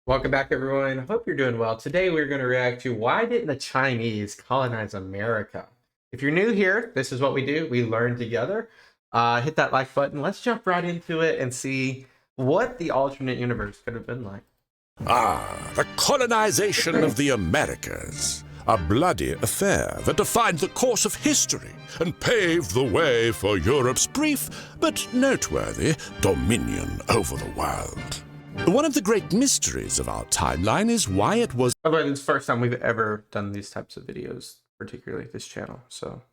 Welcome back, everyone. Hope you're doing well. Today, we're going to react to why didn't the Chinese colonize America? If you're new here, this is what we do. We learn together. Hit that like button. Let's jump right into it and see what the alternate universe could have been like. The colonization of the Americas. A bloody affair that defined the course of history and paved the way for Europe's brief but noteworthy dominion over the world. One of the great mysteries of our timeline is why it was... By the way, this is the first time we've ever done these types of videos, particularly this channel, so...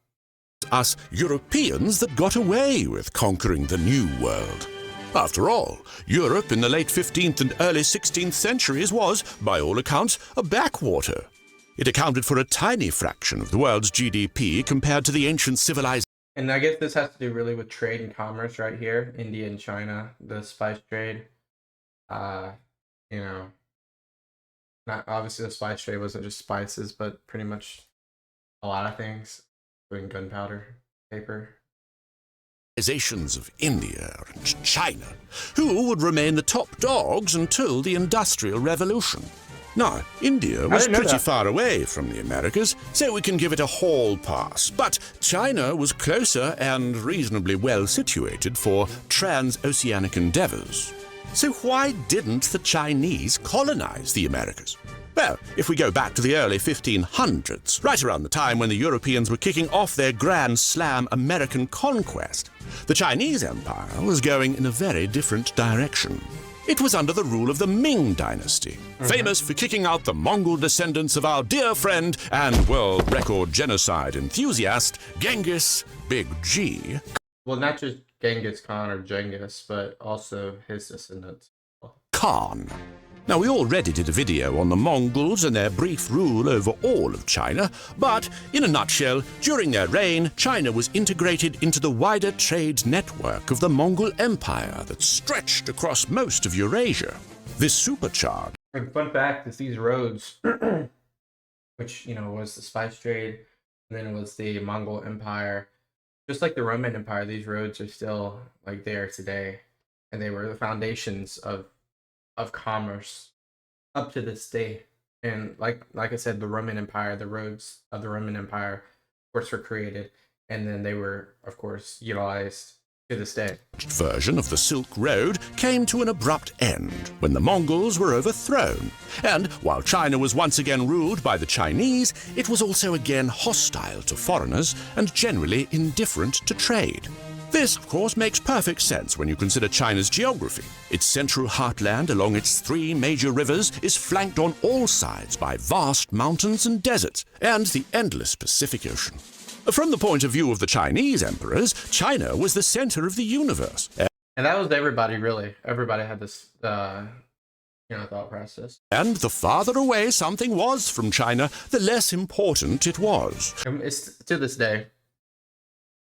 us Europeans that got away with conquering the New World. After all, Europe in the late 15th and early 16th centuries was, by all accounts, a backwater. It accounted for a tiny fraction of the world's GDP compared to the ancient civilization. And I guess this has to do really with trade and commerce right here. India and China, the spice trade. You know, not obviously the spice trade wasn't just spices, but pretty much a lot of things, including gunpowder, paper. Of India and China, who would remain the top dogs until the Industrial Revolution. Now, India was pretty far away from the Americas, so we can give it a hall pass. But China was closer and reasonably well situated for transoceanic endeavors. So why didn't the Chinese colonize the Americas? Well, if we go back to the early 1500s, right around the time when the Europeans were kicking off their grand slam American conquest, the Chinese Empire was going in a very different direction. It was under the rule of the Ming Dynasty, famous for kicking out the Mongol descendants of our dear friend and world record genocide enthusiast, Genghis Big G. Well, not just Genghis Khan or Genghis, but also his descendants. Khan. Now, we already did a video on the Mongols and their brief rule over all of China, but in a nutshell, during their reign, China was integrated into the wider trade network of the Mongol Empire that stretched across most of Eurasia. This supercharged... And fun fact is these roads, which, you know, was the spice trade, and then it was the Mongol Empire. Just like the Roman Empire, these roads are still like there today, and they were the foundations of commerce up to this day. And like I said, the Roman Empire, the roads of the Roman Empire, of course, were created, and then they were, of course, utilized to this day. Version of the Silk Road came to an abrupt end when the Mongols were overthrown. And while China was once again ruled by the Chinese, it was also again hostile to foreigners and generally indifferent to trade. This, of course, makes perfect sense when you consider China's geography. Its central heartland along its three major rivers is flanked on all sides by vast mountains and deserts, and the endless Pacific Ocean. From the point of view of the Chinese emperors, China was the center of the universe. And that was everybody, really. Everybody had this, thought process. And the farther away something was from China, the less important it was. It's to this day.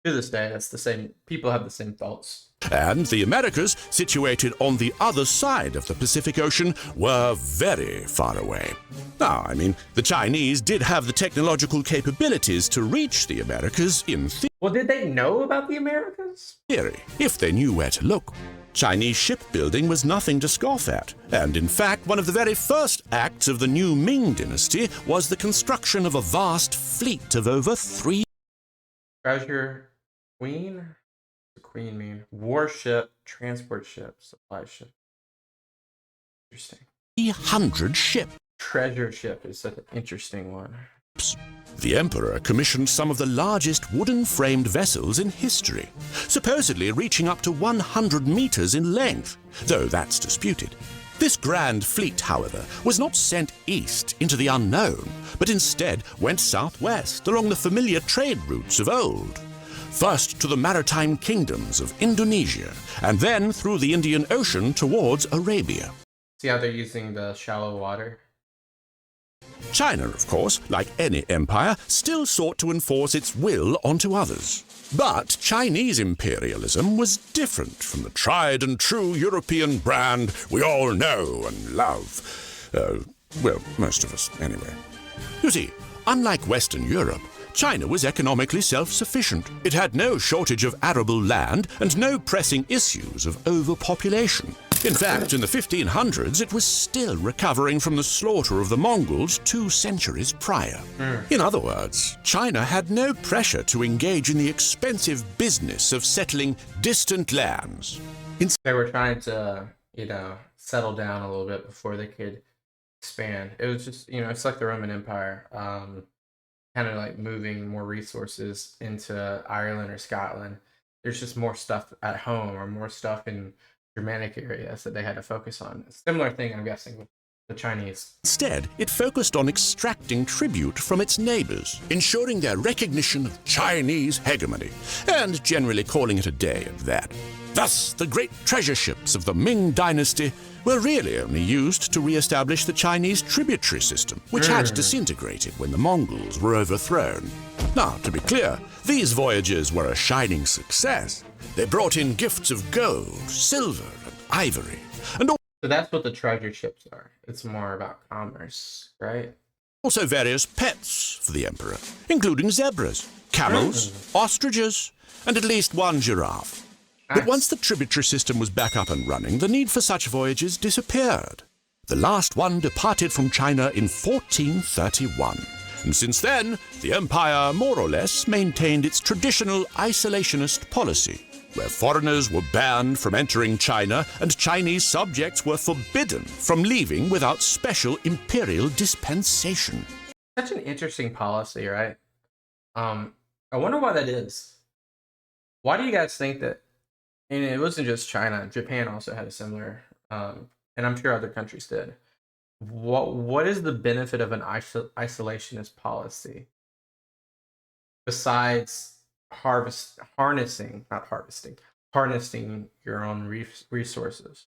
To this day, that's the same. People have the same thoughts. And the Americas, situated on the other side of the Pacific Ocean, were very far away. Now, I mean, the Chinese did have the technological capabilities to reach the Americas in theory. Well, did they know about the Americas? If they knew where to look. Chinese shipbuilding was nothing to scoff at. And in fact, one of the very first acts of the new Ming Dynasty was the construction of a vast fleet of over 3... Treasure Queen? What's the Queen mean? Warship, transport ship, supply ship. Interesting. 300 ships. Treasure ship is such an interesting one. The emperor commissioned some of the largest wooden-framed vessels in history, supposedly reaching up to 100 meters in length, though that's disputed. This grand fleet, however, was not sent east into the unknown, but instead went southwest along the familiar trade routes of old. First to the maritime kingdoms of Indonesia, and then through the Indian Ocean towards Arabia. See how they're using the shallow water? China, of course, like any empire, still sought to enforce its will onto others. But Chinese imperialism was different from the tried and true European brand we all know and love. Well, most of us, anyway. You see, unlike Western Europe, China was economically self-sufficient. It had no shortage of arable land and no pressing issues of overpopulation. In fact, in the 1500s, it was still recovering from the slaughter of the Mongols 2 centuries prior. In other words, China had no pressure to engage in the expensive business of settling distant lands. They were trying to, you know, settle down a little bit before they could expand. It was just, you know, it's like the Roman Empire, kind of like moving more resources into Ireland or Scotland. There's just more stuff at home or more stuff in Germanic areas that they had to focus on. Similar thing, I'm guessing, with the Chinese. Instead, it focused on extracting tribute from its neighbors, ensuring their recognition of Chinese hegemony, and generally calling it a day at that. Thus, the great treasure ships of the Ming Dynasty were really only used to re-establish the Chinese tributary system, which had disintegrated when the Mongols were overthrown. Now, to be clear, these voyages were a shining success. They brought in gifts of gold, silver, and ivory, and so that's what the treasure ships are. It's more about commerce, right? also various pets for the emperor, including zebras, camels, ostriches, and at least 1 giraffe. But once the tributary system was back up and running, the need for such voyages disappeared. The last one departed from China in 1431. And since then, the empire more or less maintained its traditional isolationist policy, where foreigners were banned from entering China and Chinese subjects were forbidden from leaving without special imperial dispensation. Such an interesting policy, right? I wonder why that is. Why do you guys think that? And it wasn't just China. Japan also had a similar, and I'm sure other countries did. What is the benefit of an isolationist policy besides harnessing your own resources?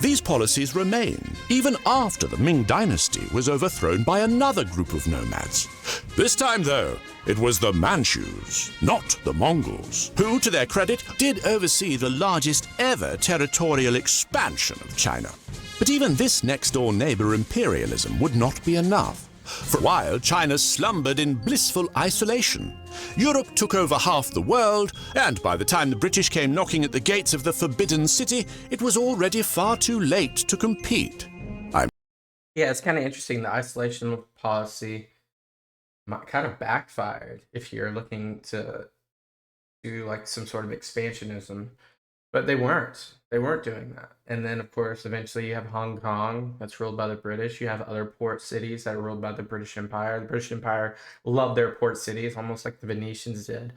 These policies remained even after the Ming Dynasty was overthrown by another group of nomads. This time, though, it was the Manchus, not the Mongols, who, to their credit, did oversee the largest ever territorial expansion of China. But even this next-door neighbor imperialism would not be enough. For a while, China slumbered in blissful isolation. Europe took over half the world, and by the time the British came knocking at the gates of the Forbidden City, it was already far too late to compete. Yeah, it's kind of interesting. The isolation policy kind of backfired if you're looking to do like some sort of expansionism, but they weren't doing that. And then of course eventually you have Hong Kong that's ruled by the British. You have other port cities that are ruled by the British Empire. The British Empire loved their port cities, almost like the Venetians did.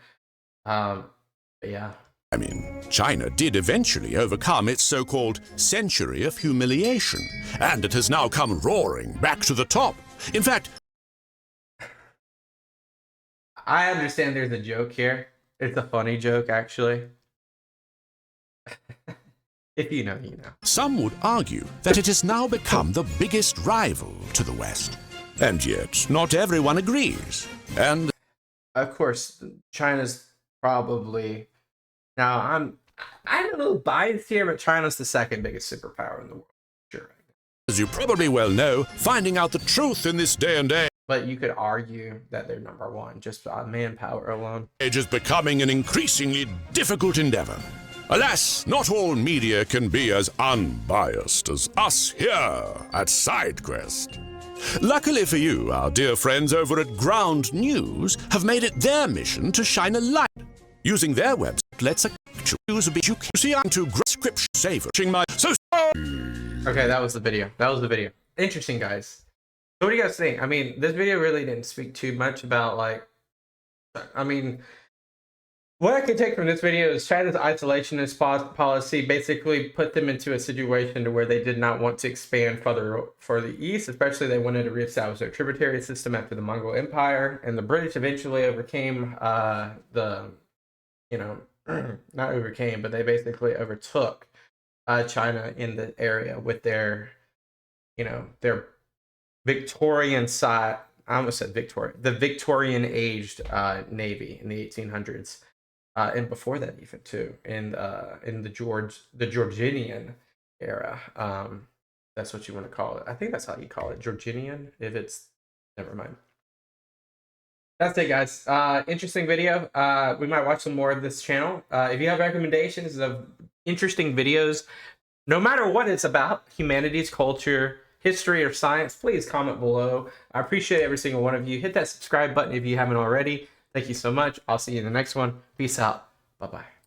But yeah, I mean, China did eventually overcome its so-called century of humiliation, and it has now come roaring back to the top. In fact, I understand there's a joke here. It's a funny joke, actually. If you know, you know. Some would argue that it has now become the biggest rival to the West. And yet, not everyone agrees. And of course, China's probably... Now, I'm a little biased here, but China's the second biggest superpower in the world. Sure. As you probably well know, finding out the truth in this day and age... But you could argue that they're number one, just on manpower alone. Age is becoming an increasingly difficult endeavor. Alas, not all media can be as unbiased as us here at SideQuest. Luckily for you, our dear friends over at Ground News have made it their mission to shine a light. Using their website lets a choose a bit you see to scripture savoring my so. Okay, that was the video. Interesting, guys. So what do you guys think? I mean, this video really didn't speak too much about, like, I mean, what I could take from this video is China's isolationist policy basically put them into a situation to where they did not want to expand further east, especially they wanted to reestablish their tributary system after the Mongol Empire, and the British eventually overcame not overcame, but they basically overtook China in the area with their Victorian side. I almost said Victorian. The Victorian-aged navy in the 1800s, and before that even too, in the Georgian era. That's what you want to call it. I think that's how you call it, Georgian. If it's never mind. That's it, guys. Interesting video. We might watch some more of this channel. If you have recommendations of interesting videos no matter what it's about, humanities, culture, history, or science, please comment below. I appreciate every single one of you. Hit that subscribe button if you haven't already. Thank you so much. I'll see you in the next one. Peace out. Bye-bye.